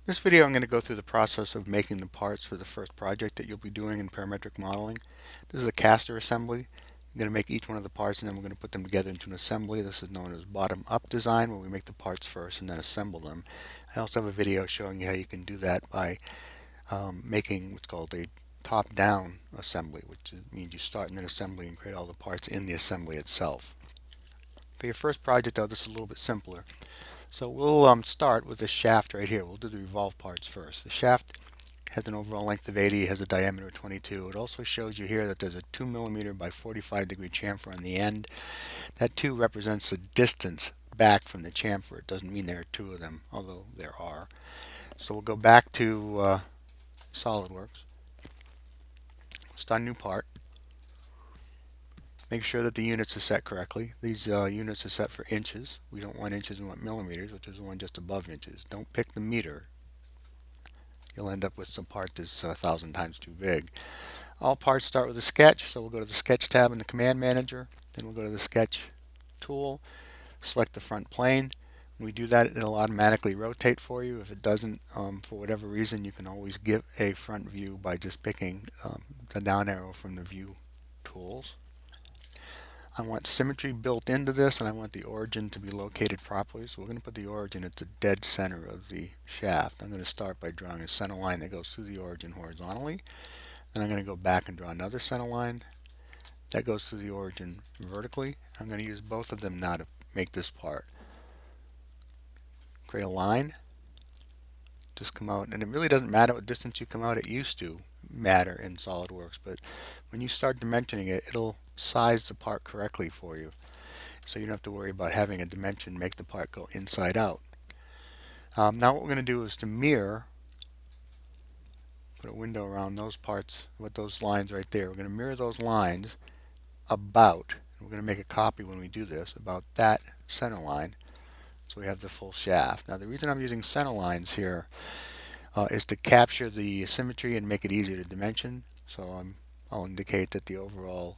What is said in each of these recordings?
This video I'm going to go through the process of making the parts for the first project that you'll be doing in parametric modeling. This is a caster assembly. I'm going to make each one of the parts and then we're going to put them together into an assembly. This is known as bottom-up design, where we make the parts first and then assemble them. I also have a video showing you how you can do that by making what's called a top-down assembly, which means you start in an assembly and create all the parts in the assembly itself. For your first project though, this is a little bit simpler. So we'll start with this shaft right here. We'll do the revolve parts first. The shaft has an overall length of 80, has a diameter of 22. It also shows you here that there's a 2 millimeter by 45 degree chamfer on the end. That 2 represents the distance back from the chamfer. It doesn't mean there are 2 of them, although there are. So we'll go back to SolidWorks. Start a new part. Make sure that the units are set correctly. These units are set for inches. We don't want inches, we want millimeters, which is the one just above inches. Don't pick the meter. You'll end up with some part that's 1,000 times too big. All parts start with a sketch, so we'll go to the Sketch tab in the Command Manager. Then we'll go to the Sketch tool, select the front plane. When we do that, it'll automatically rotate for you. If it doesn't, for whatever reason, you can always give a front view by just picking the down arrow from the View tools. I want symmetry built into this, and I want the origin to be located properly. So we're going to put the origin at the dead center of the shaft. I'm going to start by drawing a center line that goes through the origin horizontally. Then I'm going to go back and draw another center line that goes through the origin vertically. I'm going to use both of them now to make this part. Create a line. Just come out, and it really doesn't matter what distance you come out. It used to matter in SolidWorks, but when you start dimensioning it, it'll size the part correctly for you. So you don't have to worry about having a dimension make the part go inside out. Now what we're going to do is to mirror, put a window around those parts with those lines right there. We're going to mirror those lines about, and we're going to make a copy when we do this, about that center line, so we have the full shaft. Now the reason I'm using center lines here is to capture the symmetry and make it easier to dimension. So I'll indicate that the overall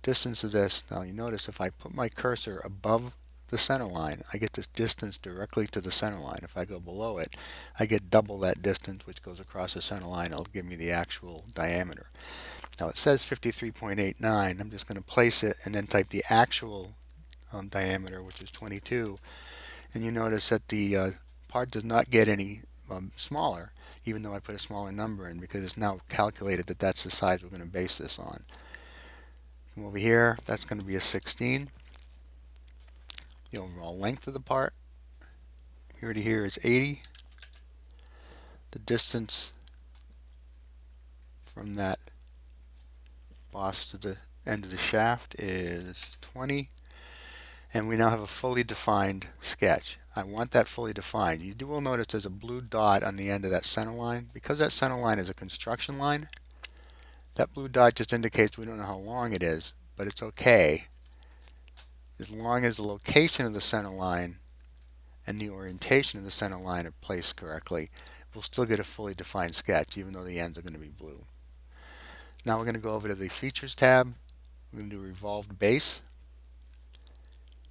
distance of this, now you notice if I put my cursor above the center line, I get this distance directly to the center line. If I go below it, I get double that distance, which goes across the center line. It'll give me the actual diameter. Now it says 53.89. I'm just going to place it and then type the actual diameter, which is 22. And you notice that the part does not get any smaller, even though I put a smaller number in, because it's now calculated that that's the size we're going to base this on. From over here, that's going to be a 16. The overall length of the part, here to here, is 80. The distance from that boss to the end of the shaft is 20. And we now have a fully defined sketch. I want that fully defined. You will notice there's a blue dot on the end of that center line. Because that center line is a construction line, that blue dot just indicates we don't know how long it is, but it's okay. As long as the location of the center line and the orientation of the center line are placed correctly, we'll still get a fully defined sketch, even though the ends are going to be blue. Now we're going to go over to the Features tab. We're going to do Revolved Base.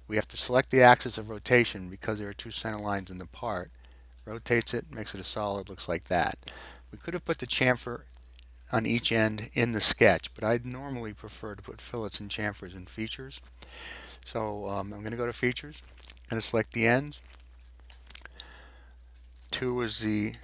We have to select the axis of rotation because there are 2 center lines in the part. Rotates it, makes it a solid, looks like that. We could have put the chamfer on each end in the sketch, but I'd normally prefer to put fillets and chamfers in Features. So I'm going to go to Features, I'm going to select the ends. 2 is the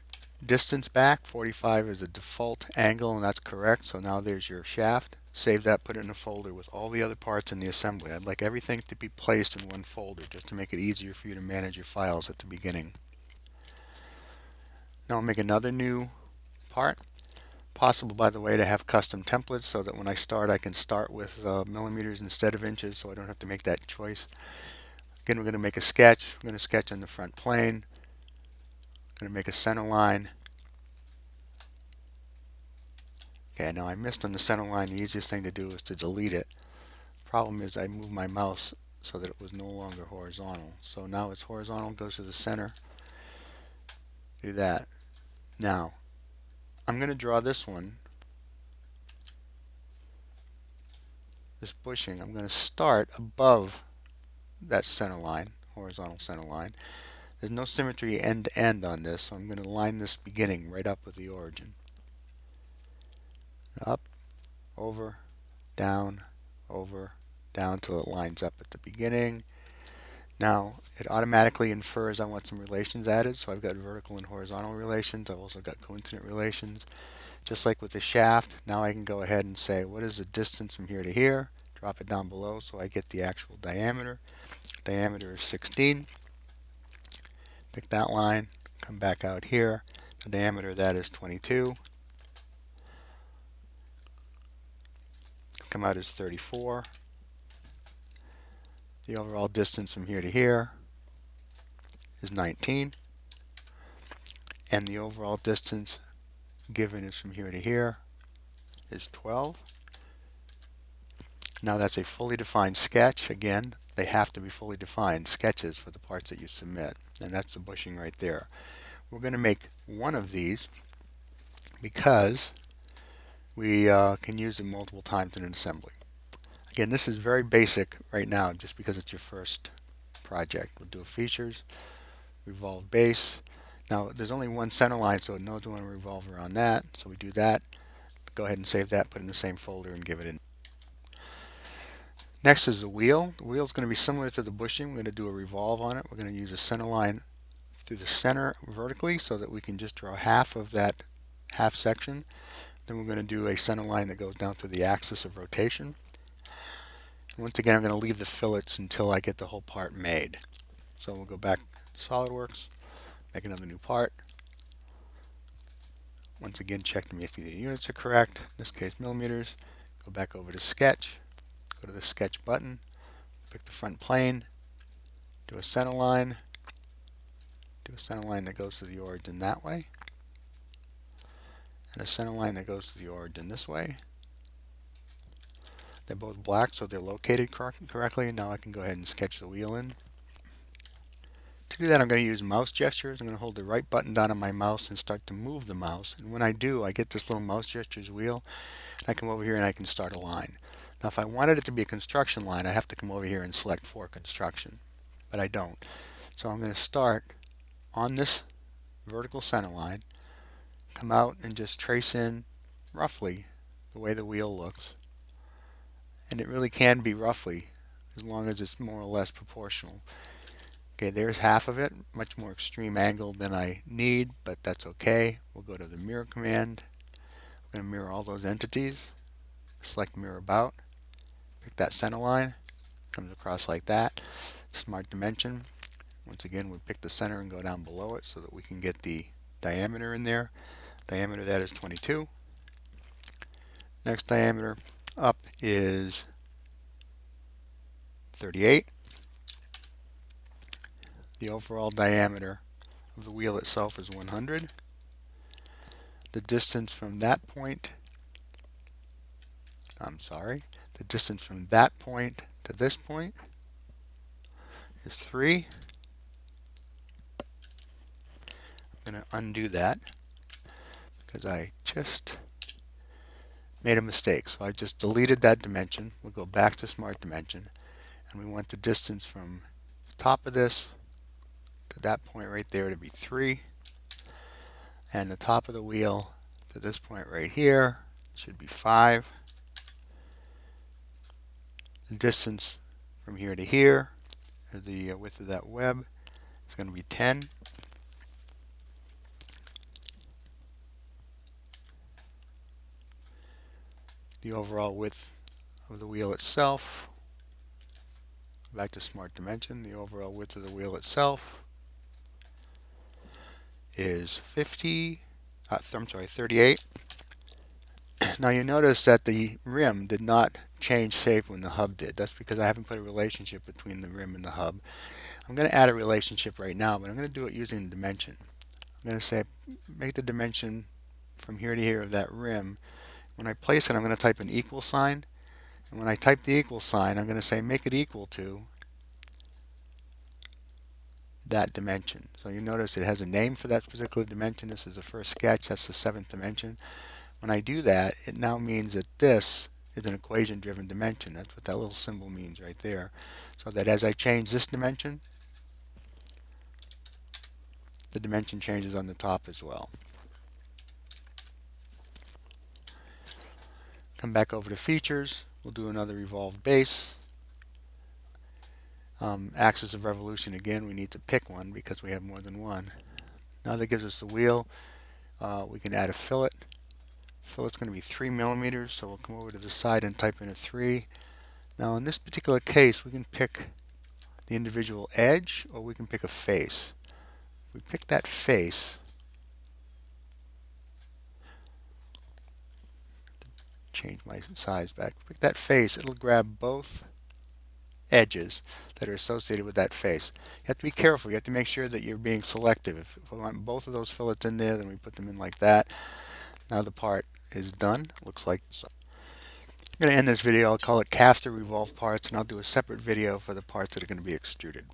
distance back, 45 is the default angle, and that's correct. So now there's your shaft. Save that, put it in a folder with all the other parts in the assembly. I'd like everything to be placed in one folder just to make it easier for you to manage your files at the beginning. Now I'll make another new part. Possible, by the way, to have custom templates so that when I start, I can start with millimeters instead of inches, so I don't have to make that choice. Again, we're going to make a sketch. We're going to sketch on the front plane. Going to make a center line. Okay, now I missed on the center line. The easiest thing to do is to delete it. Problem is I moved my mouse so that it was no longer horizontal. So now it's horizontal, goes to the center. Do that. Now, I'm going to draw this one, this bushing. I'm going to start above that center line, horizontal center line. There's no symmetry end to end on this, so I'm going to line this beginning right up with the origin. Up, over, down, over, down till it lines up at the beginning. Now, it automatically infers I want some relations added, so I've got vertical and horizontal relations. I've also got coincident relations. Just like with the shaft, now I can go ahead and say, what is the distance from here to here? Drop it down below so I get the actual diameter. Diameter is 16. Pick that line, come back out here. The diameter of that is 22. Come out as 34. The overall distance from here to here is 19. And the overall distance given is from here to here is 12. Now that's a fully defined sketch. Again, they have to be fully defined sketches for the parts that you submit. And that's the bushing right there. We're going to make one of these because we can use them multiple times in an assembly. Again, this is very basic right now just because it's your first project. We'll do features, revolve base. Now there's only one center line, so it knows we want to revolve around that. So we do that. Go ahead and save that, put it in the same folder and give it in. Next is the wheel. The wheel is going to be similar to the bushing. We're going to do a revolve on it. We're going to use a center line through the center vertically so that we can just draw half of that half section. Then we're going to do a center line that goes down through the axis of rotation. And once again, I'm going to leave the fillets until I get the whole part made. So we'll go back to SolidWorks, make another new part. Once again, check to make sure the units are correct. In this case, millimeters. Go back over to Sketch. Go to the Sketch button. Pick the front plane. Do a center line. Do a center line that goes to the origin that way. And a center line that goes to the origin this way. They're both black, so they're located correctly. Now I can go ahead and sketch the wheel in. To do that, I'm going to use mouse gestures. I'm going to hold the right button down on my mouse and start to move the mouse. And when I do, I get this little mouse gestures wheel. And I come over here and I can start a line. Now, if I wanted it to be a construction line, I have to come over here and select for construction. But I don't. So I'm going to start on this vertical center line, come out and just trace in roughly the way the wheel looks. And it really can be roughly, as long as it's more or less proportional. Okay, there's half of it, much more extreme angle than I need, but that's okay. We'll go to the mirror command. We're going to mirror all those entities. Select mirror about. Pick that center line. Comes across like that. Smart dimension. Once again, we pick the center and go down below it so that we can get the diameter in there. Diameter of that is 22. Next diameter up is 38. The overall diameter of the wheel itself is 100. The distance from that point, the distance from that point to this point is 3. I'm going to undo that because I just made a mistake. So I just deleted that dimension. We'll go back to Smart Dimension, and we want the distance from the top of this to that point right there to be 3, and the top of the wheel to this point right here should be 5. The distance from here to here, or the width of that web, is going to be 10. The overall width of the wheel itself, back to Smart Dimension, the overall width of the wheel itself is 38. Now you notice that the rim did not change shape when the hub did. That's because I haven't put a relationship between the rim and the hub. I'm going to add a relationship right now, but I'm going to do it using the dimension. I'm going to say make the dimension from here to here of that rim. When I place it, I'm going to type an equal sign. And when I type the equal sign, I'm going to say make it equal to that dimension. So you notice it has a name for that particular dimension. This is the first sketch. That's the 7th dimension. When I do that, it now means that this is an equation-driven dimension. That's what that little symbol means right there. So that as I change this dimension, the dimension changes on the top as well. Come back over to features. We'll do another revolved base. Axis of revolution, again, we need to pick one because we have more than one. Now that gives us the wheel. We can add a fillet. Fillet's going to be 3 millimeters, so we'll come over to the side and type in a 3. Now in this particular case, we can pick the individual edge, or we can pick a face. If we pick that face, change my size back. Pick that face, it'll grab both edges that are associated with that face. You have to be careful. You have to make sure that you're being selective. If we want both of those fillets in there, then we put them in like that. Now the part is done. Looks like so. I'm going to end this video. I'll call it caster revolve parts, and I'll do a separate video for the parts that are going to be extruded.